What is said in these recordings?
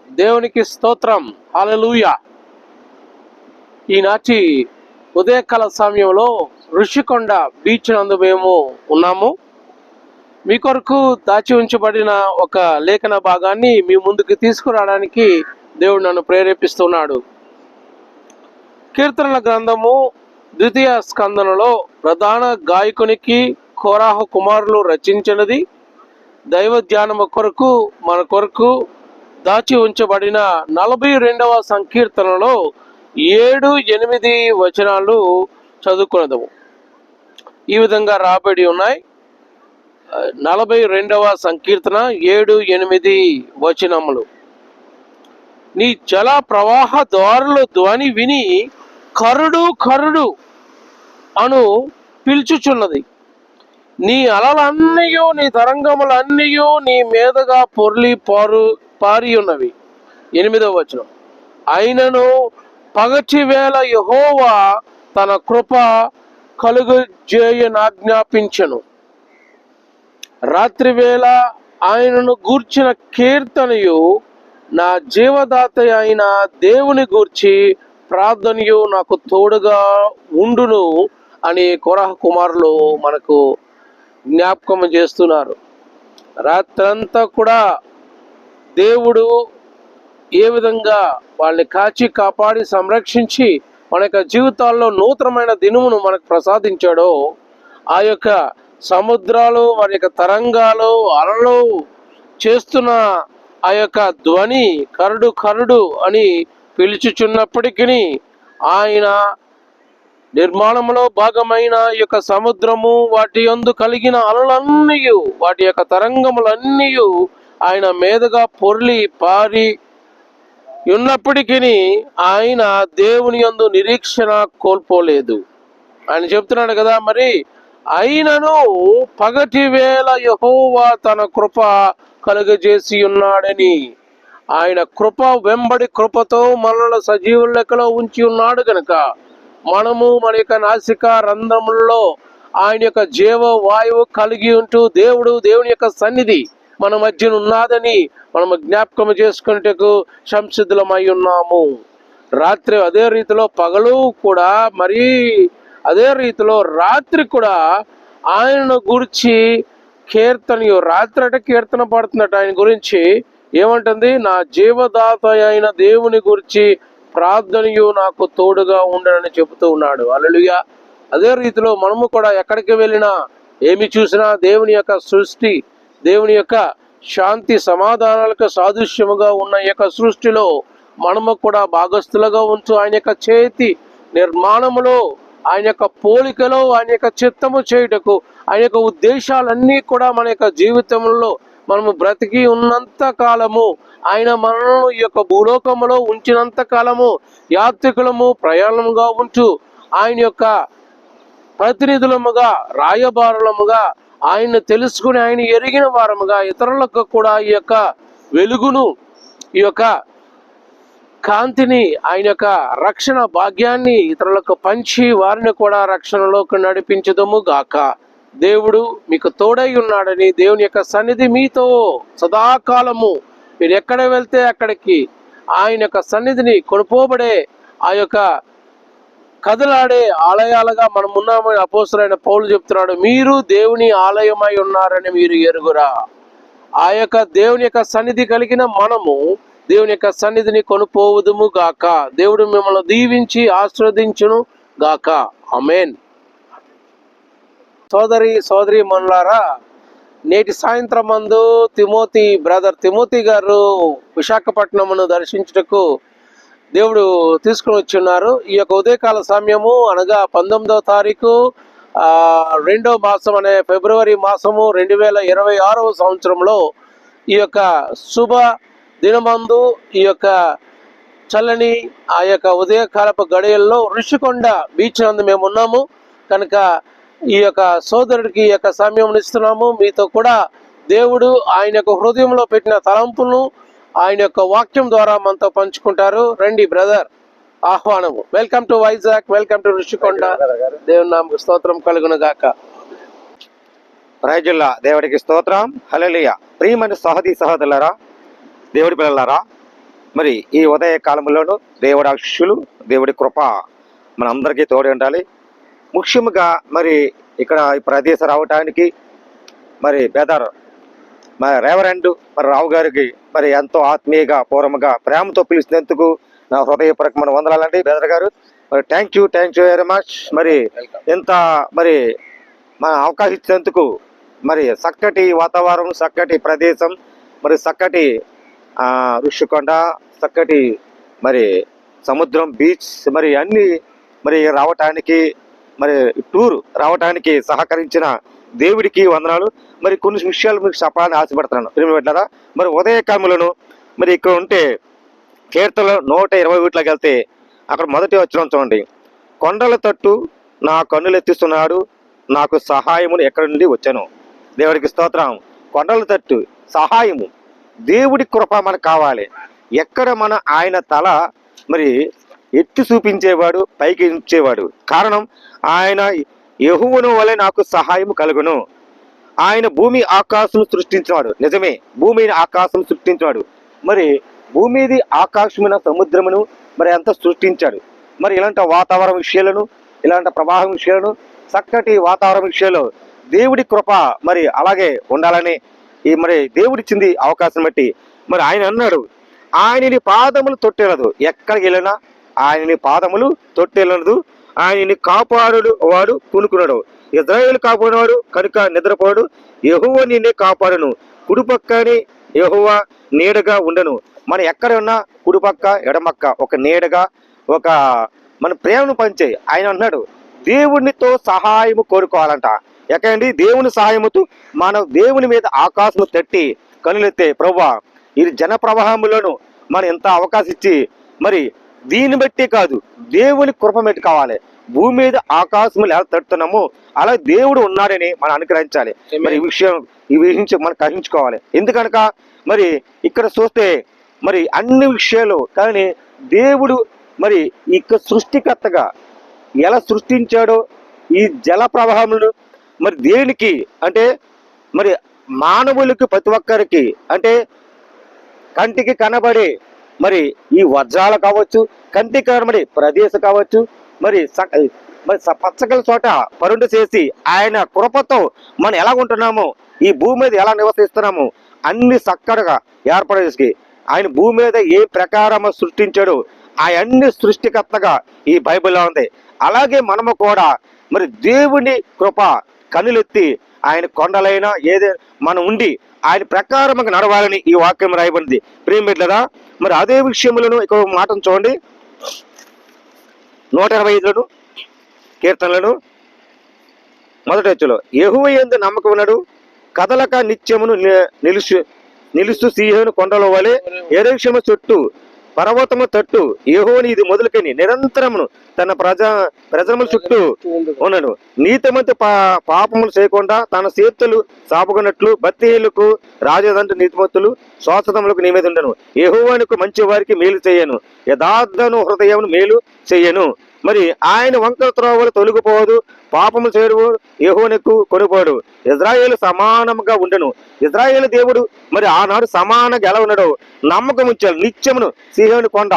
దేవునికి స్తోత్రం. హల్లెలూయా. ఈనాటి ఉదయకాల సమయంలో ఋషికొండ బీచ్ నందు మేము ఉన్నాము. మీ కొరకు దాచి ఉంచబడిన ఒక లేఖన భాగాన్ని మీ ముందుకు తీసుకురావడానికి దేవుడు నన్ను ప్రేరేపిస్తున్నాడు. కీర్తనల గ్రంథము 2వ స్కందనలో ప్రధాన గాయకునికి కోరాహు కుమారులు రచించినది. దైవ ధ్యానము కొరకు మన కొరకు దాచి ఉంచబడిన 42వ సంకీర్తనలో 7-8 వచనాలు చదువుకున్నదము. ఈ విధంగా రాబడి ఉన్నాయి. 42వ సంకీర్తన 7-8 వచనములు. నీ జల ప్రవాహ ద్వారుల ధ్వని విని కరుడు కరుడు అను పిలుచుచున్నది. నీ అలలన్నయూ నీ తరంగములన్నయూ నీ మీదగా పొర్లి పారి ఉన్నవి. 8వ వచనం. అయినను పగటి వేళ యెహోవా తన కృప కలుగజేయనాజ్ఞాపించెను. రాత్రి వేళ ఆయనను గూర్చిన కీర్తనయు నా జీవదాత అయిన దేవుని గూర్చి ప్రార్థనయు నాకు తోడుగా ఉండును అని కోరహ కుమారులు మనకు జ్ఞాపకం చేస్తున్నారు. రాత్రంతా కూడా దేవుడు ఏ విధంగా వాళ్ళని కాచి కాపాడి సంరక్షించి మన యొక్క జీవితాల్లో నూతనమైన దినమును మనకు ప్రసాదించాడో, ఆ యొక్క సముద్రాలు వారి యొక్క తరంగాలు అలలు చేస్తున్న ఆ యొక్క ధ్వని కరుడు కరుడు అని పిలుచుచున్నప్పటికీ ఆయన నిర్మాణంలో భాగమైన ఈ యొక్క సముద్రము వాటి యందు కలిగిన అలలన్నీ వాటి యొక్క తరంగములన్నీ ఆయన మీదుగా పొర్లి పారి ఉన్నప్పటికీ ఆయన దేవుని యందు నిరీక్షణ కోల్పోలేదు. ఆయన చెప్తున్నాడు కదా, మరి అయినను పగటి వేళ యెహోవా తన కృప కలుగజేసి ఉన్నాడని. ఆయన కృప వెంబడి కృపతో మనల్ని సజీవుల లెక్కలో ఉంచి ఉన్నాడు గనక మనము మన యొక్క నాసిక రంధ్రములలో ఆయన యొక్క జీవ వాయువు కలిగి ఉంటూ దేవుని యొక్క సన్నిధి మన మధ్యన ఉన్నదని మనము జ్ఞాపకం చేసుకునేటకు సంసిద్ధులమై ఉన్నాము. రాత్రి అదే రీతిలో పగలు కూడా మరి అదే రీతిలో రాత్రి కూడా ఆయనను గురించి కీర్తనయు రాత్రి కీర్తన పడుతున్నట్టు ఆయన గురించి ఏమంటుంది, నా జీవదాత అయిన దేవుని గురించి ప్రార్థనయు నాకు తోడుగా ఉండనని చెబుతూ ఉన్నాడు. హల్లెలూయా. అదే రీతిలో మనము కూడా ఎక్కడికి వెళ్ళినా ఏమి చూసినా దేవుని యొక్క సృష్టి, దేవుని యొక్క శాంతి సమాధానాలకు సాదృశ్యముగా ఉన్న ఈ యొక్క సృష్టిలో మనము కూడా భాగస్థులుగా ఉంటూ ఆయన యొక్క చేతి నిర్మాణములో ఆయన యొక్క పోలికలో ఆయన యొక్క చిత్తము చేయుటకు ఆయన యొక్క ఉద్దేశాలన్నీ కూడా మన యొక్క జీవితంలో మనము బ్రతికి ఉన్నంత కాలము ఆయన మనను ఈ యొక్క భూలోకములో ఉంచినంత కాలము యాత్రికులము ప్రయాణముగా ఉంటూ ఆయన యొక్క ప్రతినిధులముగా రాయబారులముగా ఆయన్ని తెలుసుకుని ఆయన ఎరిగిన వారముగా ఇతరులకు కూడా ఈ యొక్క వెలుగును ఈ యొక్క కాంతిని ఆయన యొక్క రక్షణ భాగ్యాన్ని ఇతరులకు పంచి వారిని కూడా రక్షణలోకి నడిపించదము గాక. దేవుడు మీకు తోడై ఉన్నాడని దేవుని యొక్క సన్నిధి మీతో సదాకాలము మీరు ఎక్కడ వెళ్తే అక్కడికి ఆయన యొక్క సన్నిధిని కొనుపోబడే ఆ యొక్క కదలాడే ఆలయాలుగా మనం ఉన్నామని అపోస్తలుడైన పౌలు చెప్తున్నాడు. మీరు దేవుని ఆలయమై ఉన్నారని మీరు ఎరుగురా. ఆ యొక్క దేవుని యొక్క సన్నిధి కలిగిన మనము దేవుని యొక్క సన్నిధిని కొనుపోవుదుము గాక. దేవుడు మిమ్మల్ని దీవించి ఆశీర్వదించును గాక. ఆమేన్. సోదరి మనులారా, నేటి సాయంత్రం మందు బ్రదర్ తిమోతి గారు విశాఖపట్నమును దర్శించుటకు దేవుడు తీసుకుని వచ్చున్నారు. ఈ యొక్క ఉదయకాల సమయము అనగా 19వ తారీఖు 2వ మాసం అనే ఫిబ్రవరి మాసము 2026వ సంవత్సరంలో ఈ యొక్క శుభ దినమందు ఈ యొక్క చల్లని ఆ యొక్క ఉదయకాలపు గడియల్లో ఋషికొండ బీచ్ నందు మేము ఉన్నాము కనుక ఈ యొక్క సోదరుడికి ఈ యొక్క సమయం ఇస్తున్నాము. మీతో కూడా దేవుడు ఆయన యొక్క హృదయంలో పెట్టిన తలంపులను ఆయన యొక్క వాక్యం ద్వారా మనతో పంచుకుంటారు. రండి బ్రదర్, ఆహ్వానము. Welcome to Vizag, welcome to Rishikonda. దేవుని నామకు స్తోత్రం కలుగును గాక. ప్రైజుల్లా దేవుడికి స్తోత్రం. హల్లెలూయా. ప్రియమైన సహోదరులారా, దేవుడి పిల్లలారా, మరి ఈ ఉదయ కాలంలోనూ దేవుడి ఆశీస్సులు, దేవుడి కృప మన అందరికీ తోడు ఉండాలి. ముఖ్యంగా మరి ఇక్కడ ఈ ప్రదేశం రావటానికి మరి బెదర్ మరి రెవరెండ్ మరి రావు గారికి మరి ఎంతో ఆత్మీయంగా పూర్వముగా ప్రేమతో పిలిచినందుకు నా హృదయపూర్వకమైన వందనాలండి బెదర్ గారు. మరి థ్యాంక్ యూ వెరీ మచ్. మరి ఎంత మరి మన అవకాశం ఇచ్చినందుకు, మరి చక్కటి వాతావరణం, చక్కటి ప్రదేశం, మరి చక్కటి ఋషికొండ, చక్కటి మరి సముద్రం, బీచ్, మరి అన్ని మరి రావటానికి, మరి టూర్ రావటానికి సహకరించిన దేవుడికి వందనాలు. మరి కొన్ని విషయాలు మీకు చెప్పాలని ఆశపడుతున్నాను ప్రియమైన. మరి ఉదయకాలంలోను మరి ఇక్కడ ఉంటే కీర్తనలు 121లోకి వెళ్తే అక్కడ మొదటి వచనం చూడండి. కొండల తట్టు నా కన్నులెత్తిస్తున్నాడు, నాకు సహాయమును ఎక్కడి నుండి వచ్చాను. దేవుడికి స్తోత్రం. కొండల తట్టు సహాయము, దేవుడి కృప మనకు కావాలి. ఎక్కడ మన ఆయన తల మరి ఎత్తి చూపించేవాడు, పైకి ఉంచేవాడు. కారణం ఆయన యెహోవాను వలె నాకు సహాయం కలుగును. ఆయన భూమి ఆకాశం సృష్టించినాడు. నిజమే, భూమిని ఆకాశం సృష్టించాడు. మరి భూమిది ఆకాశమైన సముద్రమును మరి అంతా సృష్టించాడు. మరి ఇలాంటి వాతావరణ విషయాలను, ఇలాంటి ప్రవాహం విషయాలను, చక్కటి వాతావరణ విషయాలు దేవుడి కృప మరి అలాగే ఉండాలని ఈ మరి దేవుడిచ్చింది అవకాశం బట్టి. మరి ఆయన అన్నాడు, ఆయనని పాదములు తొట్టెలదు, ఎక్కడికి వెళ్ళినా ఆయనని పాదములు తొట్టెలదు, ఆయనని కాపాడు వాడు కునుకున్నాడు. ఇజ్రాయేలు కాపాడువాడు కనుక నిద్రపోడు, యెహోవా నిన్నే కాపాడును, కుడిపక్కని యెహోవా నీడగా ఉండను. మన ఎక్కడ ఉన్నా కుడిపక్క ఎడమక్క ఒక నీడగా, ఒక మన ప్రేమను పంచే. ఆయన అన్నాడు దేవునితో సహాయము కోరుకోవాలంట. ఎక్కడండి? దేవుని సహాయముతో మనం దేవుని మీద ఆకాశం తట్టి కనులెత్తే ప్రభువా, ఇది జన ప్రవాహంలోను మనం ఎంత అవకాశం ఇచ్చి, మరి దీన్ని బట్టి కాదు దేవుని కృప పెట్టి కావాలి. భూమి మీద ఆకాశములు ఎలా తడుతున్నామో అలా దేవుడు ఉన్నాడని మనం అనుగ్రహించాలి. మరి ఈ విషయం మనం గ్రహించుకోవాలి. ఎందుకనక మరి ఇక్కడ చూస్తే మరి అన్ని విషయాలు కానీ దేవుడు మరి ఇక సృష్టికర్తగా ఎలా సృష్టించాడో ఈ జల ప్రవాహములు మరి దేనికి అంటే మరి మానవులకి ప్రతి ఒక్కరికి అంటే కంటికి కనబడే మరి ఈ వజ్రాలు కావచ్చు, కంటికి కనబడే ప్రదేశం కావచ్చు, మరి పచ్చగల చోట పరుండు చేసి ఆయన కృపతో మనం ఎలా ఉంటున్నామో, ఈ భూమి మీద ఎలా నివసిస్తున్నామో అన్ని చక్కగా ఏర్పడేసి ఆయన భూమి మీద ఏ ప్రకారం సృష్టించాడో ఆ అన్ని సృష్టికర్తగా ఈ బైబిల్లో ఉంది. అలాగే మనము కూడా మరి దేవుని కృప కనులెత్తి ఆయన కొండలైనా ఏదే మనం ఉండి ఆయన ప్రకారం నడవాలని ఈ వాక్యం రాయబడింది ప్రియమిట్లదా. మరి అదే విషయములను ఇక్కడ మాటను చూడండి, 125 కీర్తనలను మొదటి వచ్చులో, యెహోవా యందు నమ్మకం ఉన్నాడు, కదలక నిత్యమును నిలుస్తూ సీయోను కొండల వలె యెరూషలేము చుట్టూ పర్వతము తట్టు యెహోవాని ఇది మొదలుకని నిరంతరమును తన ప్రజల చుట్టూ ఉన్నాడు. నీతిమంతు పాపములు చేయకుండా తన చేతులు సాపుకున్నట్లు బత్తీయులకు రాజదండ్రి నీతిమంతులు స్వాస్థతములకు నీ మీద ఉండను. యెహోవానికి మంచి వారికి మేలు చేయను, యథార్థను హృదయమును మేలు చెయ్యను. మరి ఆయన వంకర త్రోవలు తొలగిపోదు, పాపము చేరువు యెహోవాకు కొనుపోడు. ఇజ్రాయేలు సమానంగా ఉండను. ఇజ్రాయేలు దేవుడు మరి ఆనాడు సమానంగా ఎలా ఉన్నాడో నమ్మకం ఉంచాడు. నిత్యమును సీయోను కొండ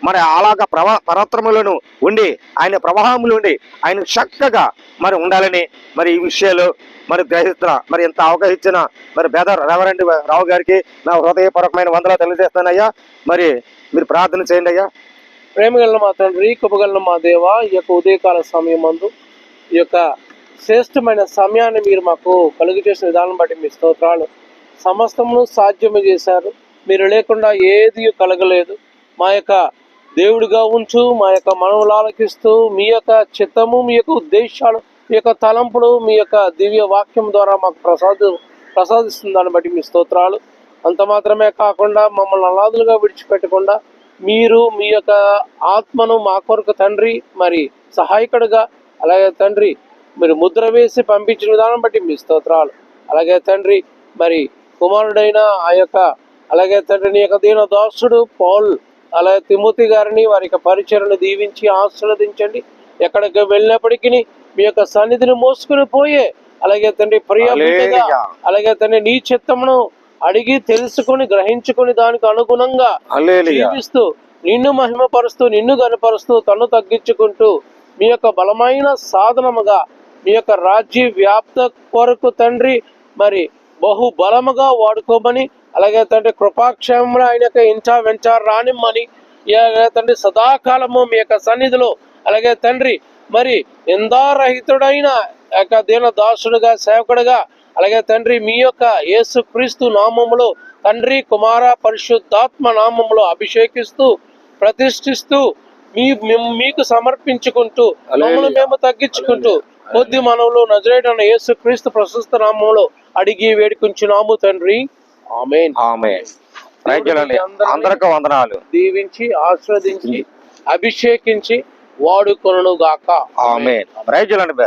మరి అలాగా పర్వతములను ఉండి ఆయన ప్రవాహములు ఉండి ఆయన చక్కగా మరి ఉండాలని మరి ఈ విషయాలు మరి గ్రహిస్తున్నా. మరి ఎంత అవగాహించిన మరి బెదర్ రెవరెండ్ రావు గారికి నా హృదయపూర్వకమైన వందనాలు తెలియజేస్తానయ్యా. మరి మీరు ప్రార్థన చేయండి అయ్యా. ప్రేమగల మా తండ్రి, కృపగల మా దేవ, ఈ యొక్క ఉదయకాల సమయం మందు ఈ యొక్క శ్రేష్టమైన సమయాన్ని మీరు మాకు కలుగు చేసిన విధానం బట్టి మీ స్తోత్రాలు. సమస్తమును సాధ్యము చేశారు, మీరు లేకుండా ఏది కలగలేదు. మా యొక్క దేవుడిగా ఉంచు, మా యొక్క మనవులు ఆలకిస్తూ మీ యొక్క చిత్తము, మీ యొక్క ఉద్దేశాలు, మీ యొక్క తలంపులు, మీ యొక్క దివ్య వాక్యం ద్వారా మాకు ప్రసాదిస్తుంది. దాన్ని బట్టి మీ స్తోత్రాలు. అంత మాత్రమే కాకుండా మమ్మల్ని అనాథులుగా విడిచిపెట్టకుండా మీరు మీ యొక్క ఆత్మను మా కొరకు తండ్రి మరి సహాయకుడుగా, అలాగే తండ్రి మీరు ముద్ర వేసి పంపించిన విధానం బట్టి మీ స్తోత్రాలు. అలాగే తండ్రి మరి కుమారుడైన ఆ యొక్క అలాగే తండ్రి నీ యొక్క దీన దాసుడు పౌల్, అలాగే తిమోతి గారిని వారి యొక్క పరిచయను దీవించి ఆశీర్వదించండి. ఎక్కడికి వెళ్ళినప్పటికీ మీ యొక్క సన్నిధిని మోసుకుని పోయే అలాగే తండ్రి ప్రియ బిడ్డగా, అలాగే తండ్రి నీ చిత్తమును అడిగి తెలుసుకుని గ్రహించుకుని దానికి అనుగుణంగా హల్లెలూయా. జీవిస్తూ నిన్ను మహిమపరుస్తూ నిన్ను గనపరుస్తూ తను తగ్గించుకుంటూ మీ యొక్క బలమైన సాధనముగా మీ యొక్క రాజ్య వ్యాప్త కొరకు తండ్రి మరి బహు బలముగా వాడుకోమని, అలాగే తండ్రి కృపాక్షేమంలో ఆయన యొక్క ఇంచా వెంచా రానిమ్మని, తండ్రి సదాకాలము మీ యొక్క సన్నిధిలో అలాగే తండ్రి మరి నిందారహితుడైన యొక్క దీన దాసుడుగా సేవకుడుగా అలాగే తండ్రి మీ యొక్క యేసు క్రీస్తు నామములో తండ్రి కుమార పరిశుద్ధాత్మ నామములో అభిషేకిస్తూ ప్రతిష్ఠిస్తూ మీకు సమర్పించుకుంటూ మమ్మల్ని మేము తగ్గించుకుంటూ కొద్ది మనవులు నజరేయుడైన యేసు క్రీస్తు ప్రశస్త నామంలో అడిగి వేడుకుంటున్నాము తండ్రి. ఆమేన్. ఆమేన్. ప్రైజ్లార్డ్. అందరికీ వందనాలు. దీవించి ఆశీర్వదించి అభిషేకించి వాడుకొనుగాక. ఆమేన్. ప్రైజ్లార్డ్.